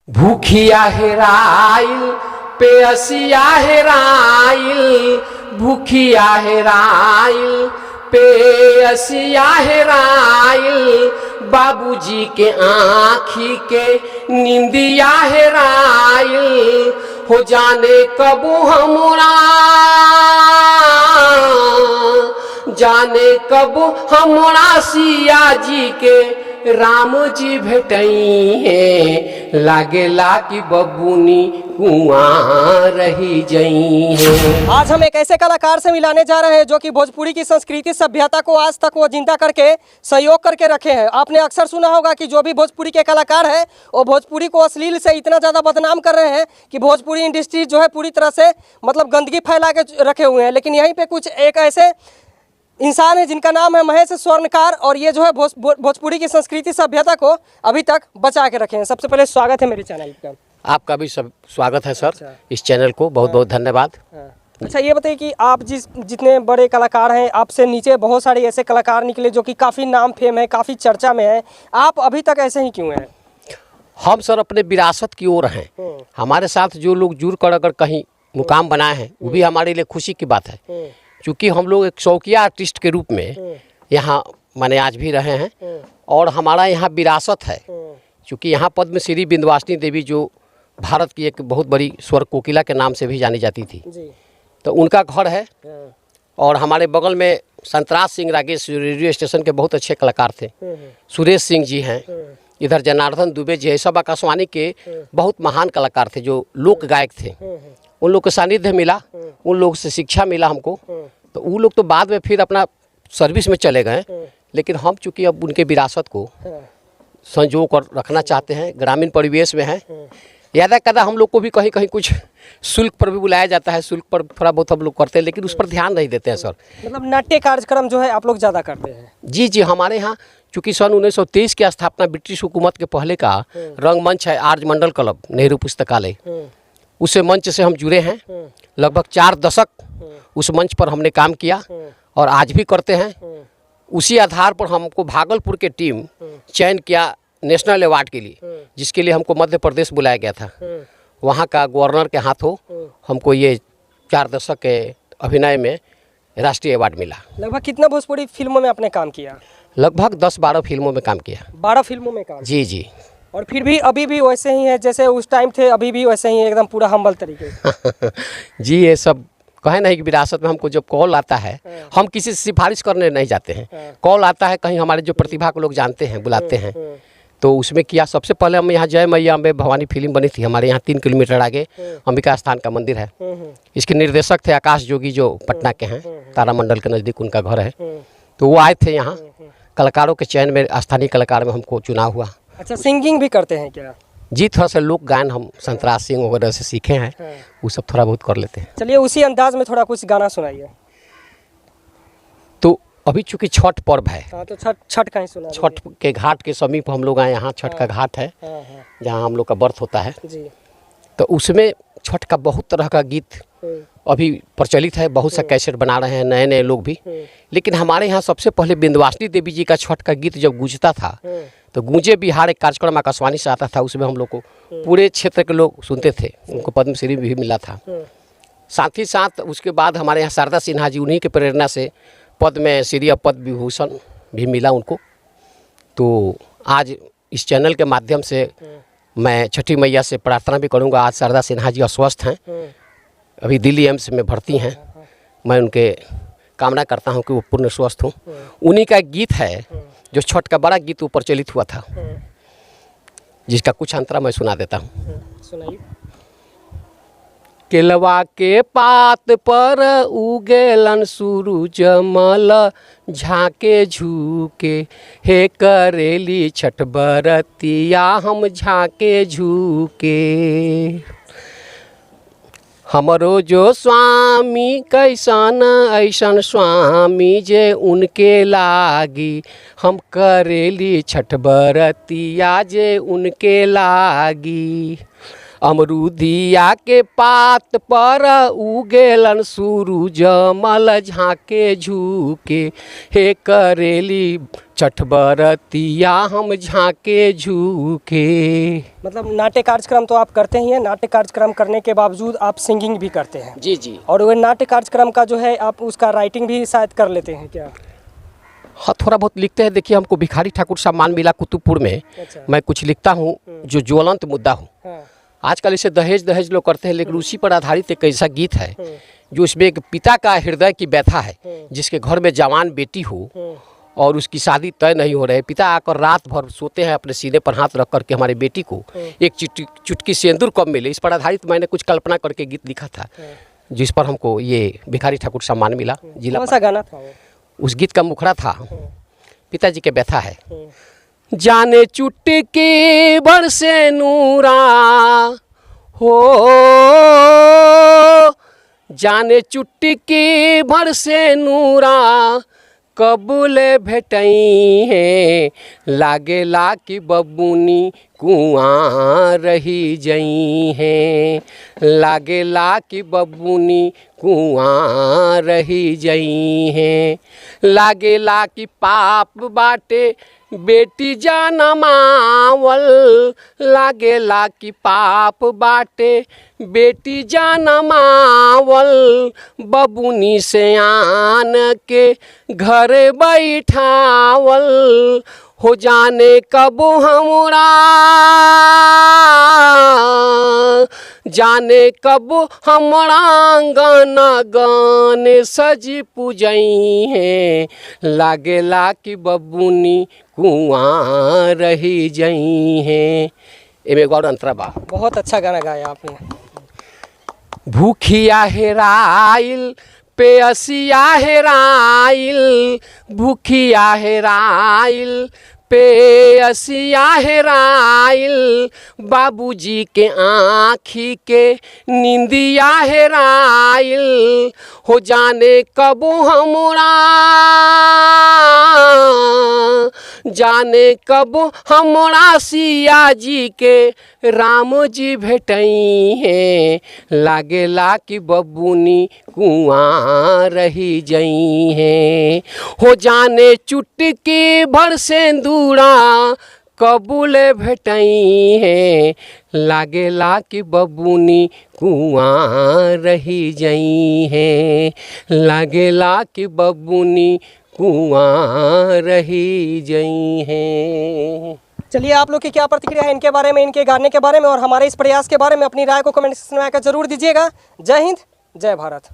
भूखिया हेराइल पेयसिया हेराइल, भूखिया हेराइल पेयसिया हेराइल, बाबूजी के आँखी के निंदिया हेराइल, हो जाने कबू हमरा जाने कब हमरा सिया जी के राम जी भेटई है, लागेला कि बबूनी कुआं रही जई है। आज हम एक ऐसे कलाकार से मिलाने जा रहे हैं जो कि भोजपुरी की संस्कृति सभ्यता को आज तक वो जिंदा करके सहयोग करके रखे हैं। आपने अक्सर सुना होगा कि जो भी भोजपुरी के कलाकार हैं वो भोजपुरी को अश्लील से इतना ज़्यादा बदनाम कर रहे हैं कि भोजपुरी इंडस्ट्री जो है पूरी तरह से मतलब गंदगी फैला के रखे हुए हैं। लेकिन यहीं पे कुछ एक ऐसे इंसान है जिनका नाम है महेश स्वर्णकार, और ये जो है भोजपुरी की संस्कृति सभ्यता को अभी तक बचा के रखे हैं। सबसे पहले स्वागत है मेरे चैनल का। आपका भी सब स्वागत है सर। इस चैनल को बहुत बहुत धन्यवाद। अच्छा, ये बताइए कि आप जितने बड़े कलाकार हैं, आपसे नीचे बहुत सारे ऐसे कलाकार निकले जो कि काफ़ी नाम फेम है, काफ़ी चर्चा में है, आप अभी तक ऐसे ही क्यों हैं? हम सर अपने विरासत की ओर हैं। हमारे साथ जो लोग जुड़ कर अगर कहीं मुकाम बनाए हैं वो भी हमारे लिए खुशी की बात है, क्योंकि हम लोग एक शौकिया आर्टिस्ट के रूप में यहाँ माने आज भी रहे हैं और हमारा यहाँ विरासत है। क्योंकि यहाँ पद्मश्री विंध्यवासिनी देवी जो भारत की एक बहुत बड़ी स्वर कोकिला के नाम से भी जानी जाती थी, तो उनका घर है। और हमारे बगल में संतराज सिंह रागेश रेडियो स्टेशन के बहुत अच्छे कलाकार थे, सुरेश सिंह जी हैं, इधर जनार्दन दुबे जी, सब आकाशवाणी के बहुत महान कलाकार थे जो लोक गायक थे। उन लोग के सानिध्य मिला, उन लोग से शिक्षा मिला हमको। तो वो लोग तो बाद में फिर अपना सर्विस में चले गए, लेकिन हम चूँकि अब उनके विरासत को संजो कर रखना चाहते हैं, ग्रामीण परिवेश में हैं। यादा कदा हम लोग को भी कहीं कहीं कुछ शुल्क पर भी बुलाया जाता है, शुल्क पर थोड़ा बहुत हम लोग करते हैं, लेकिन उस पर ध्यान नहीं देते हैं सर। मतलब नाट्य कार्यक्रम जो है आप लोग ज़्यादा करते हैं? जी जी, हमारे यहाँ चूँकि सन 1923 की स्थापना ब्रिटिश हुकूमत के पहले का रंगमंच है आर्य मंडल क्लब नेहरू पुस्तकालय, उस मंच से हम जुड़े हैं। लगभग 4 दशक उस मंच पर हमने काम किया और आज भी करते हैं। उसी आधार पर हमको भागलपुर के टीम चयन किया नेशनल अवार्ड के लिए, जिसके लिए हमको मध्य प्रदेश बुलाया गया था। वहाँ का गवर्नर के हाथों हमको ये 4 दशक के अभिनय में राष्ट्रीय अवार्ड मिला। लगभग कितना भोजपुरी फिल्मों में आपने काम किया? लगभग 10-12 फिल्मों में काम किया। 12 फिल्मों में काम? जी जी। और फिर भी अभी भी वैसे ही है जैसे उस टाइम थे, अभी भी वैसे ही एकदम पूरा हम्बल तरीके से? जी, ये सब कहे नहीं कि विरासत में हमको जब कॉल आता है, हम किसी से सिफारिश करने नहीं जाते हैं। कॉल आता है कहीं हमारे जो प्रतिभा को लोग जानते हैं बुलाते हैं, तो उसमें किया। सबसे पहले हम यहाँ जय मैया अम्बे भवानी फिल्म बनी थी हमारे यहाँ 3 किलोमीटर आगे अंबिका स्थान का मंदिर है। इसके निर्देशक थे आकाश जोगी जो पटना के हैं, तारामंडल के नज़दीक उनका घर है। तो वो आए थे यहाँ, कलाकारों के चयन में स्थानीय कलाकार में हमको चुनाव हुआ। अच्छा, सिंगिंग भी करते हैं क्या? जी, थोड़ा सा लोक गायन हम संतराज सिंह वगैरह से सीखे हैं, वो सब थोड़ा बहुत कर लेते हैं। चलिए उसी अंदाज में थोड़ा कुछ गाना सुनाइए। तो अभी चूँकि छठ पर्व है, हाँ, तो छठ का ही सुना। छठ के घाट के समीप हम लोग आए। यहाँ छठ का घाट है जहाँ हम लोग का व्रत होता है जी। तो उसमें छठ का बहुत तरह का गीत अभी प्रचलित है, बहुत सा कैसेट बना रहे हैं नए नए लोग भी। लेकिन हमारे यहाँ सबसे पहले विंध्यवासिनी देवी जी का छठ का गीत जब गूंजता था तो गूंजे बिहार एक कार्यक्रम आकाशवाणी से आता था, उसमें हम लोग को पूरे क्षेत्र के लोग सुनते थे, उनको पद्मश्री भी मिला था। साथ ही साथ उसके बाद हमारे यहाँ शारदा सिन्हा जी, उन्हीं की प्रेरणा से पद्मश्री और पद्म विभूषण भी मिला उनको। तो आज इस चैनल के माध्यम से मैं छठी मैया से प्रार्थना भी करूँगा। आज शारदा सिन्हा जी अस्वस्थ हैं, अभी दिल्ली एम्स में भर्ती हैं। मैं उनके कामना करता हूं कि वो पूर्ण स्वस्थ हों। उन्हीं का एक गीत है जो छठ का बड़ा गीत वो प्रचलित हुआ था, जिसका कुछ अंतरा मैं सुना देता हूँ। सुनाइए। केलवा के पात पर उगेलन सूरज मल, झाके झूके हे करेली छठ बरतिया हम झाके झूके। हमरो जो स्वामी कैसन ऐसन स्वामी जे उनके लागी, हम करेली छठ बरतिया जे उनके लागी। अमरूदिया के पात पर उगेलन सूरज मल झाके झुके, हे करेली छठ बरतिया हम झाके झुके। मतलब नाट्य कार्यक्रम तो आप करते ही हैं, नाट्य कार्यक्रम करने के बावजूद आप सिंगिंग भी करते हैं। जी जी। और वह नाट्य कार्यक्रम का जो है आप उसका राइटिंग भी शायद कर लेते हैं क्या? हाँ, थोड़ा बहुत लिखते हैं। देखिए, हमको भिखारी ठाकुर सम्मान मिला कुतुबपुर में। अच्छा। मैं कुछ लिखता हूँ जो ज्वलंत मुद्दा हो। हाँ। आजकल इसे दहेज लोग करते हैं, लेकिन उसी पर आधारित एक ऐसा गीत है जो इसमें एक पिता का हृदय की व्यथा है, जिसके घर में जवान बेटी हो और उसकी शादी तय नहीं हो रही। पिता आकर रात भर सोते हैं अपने सीने पर हाथ रख करके, हमारी बेटी को एक चुटकी सिंदूर कब मिले। इस पर आधारित मैंने कुछ कल्पना करके गीत लिखा था, जिस पर हमको ये भिखारी ठाकुर सम्मान मिला जिला। कौन सा गाना था वो? उस गीत का मुखड़ा था, पिताजी के व्यथा है। जाने चुटकी भर से नूरा हो, जाने चुटकी भर से नूरा कबूले भेटई है, लागेला कि बबूनी कुआं रही जई है, लागेला कि बबूनी कुआं रही जई है, लागेला कि पाप बाटे बेटी जनमावल, लागेला कि पाप बाटे बेटी जनमावल, बबूनी से आन के घर बैठावल, हो जाने कब हमरा, जाने कब हमरा गाना गाने सजी पूजई है, लागेला कि बबूनी कुआं रही जई है। एमे गौर अंतरा बा। बहुत अच्छा गाना गाया आपने। भूखिया हेराइल पेयसिया हेराइल, भूखिया हेराइल पेयसिया हेराइल, बाबूजी के आँखी के नींदिया हेराइल, हो जाने कब हमरा, जाने कब हमरा सिया जी के राम जी भेटई है, लागेला कि बबूनी कुआं रही जई है, हो जाने चुटकी भर सेंदूरा कबूले भेटई है, लागेला कि बबूनी कुआं रही जई है, लागेला कि बबूनी कुआं रही जई है। चलिए, आप लोग की क्या प्रतिक्रिया है इनके बारे में, इनके गाने के बारे में और हमारे इस प्रयास के बारे में? अपनी राय को कमेंट सेक्शन में आकर जरूर दीजिएगा। जय हिंद, जय भारत।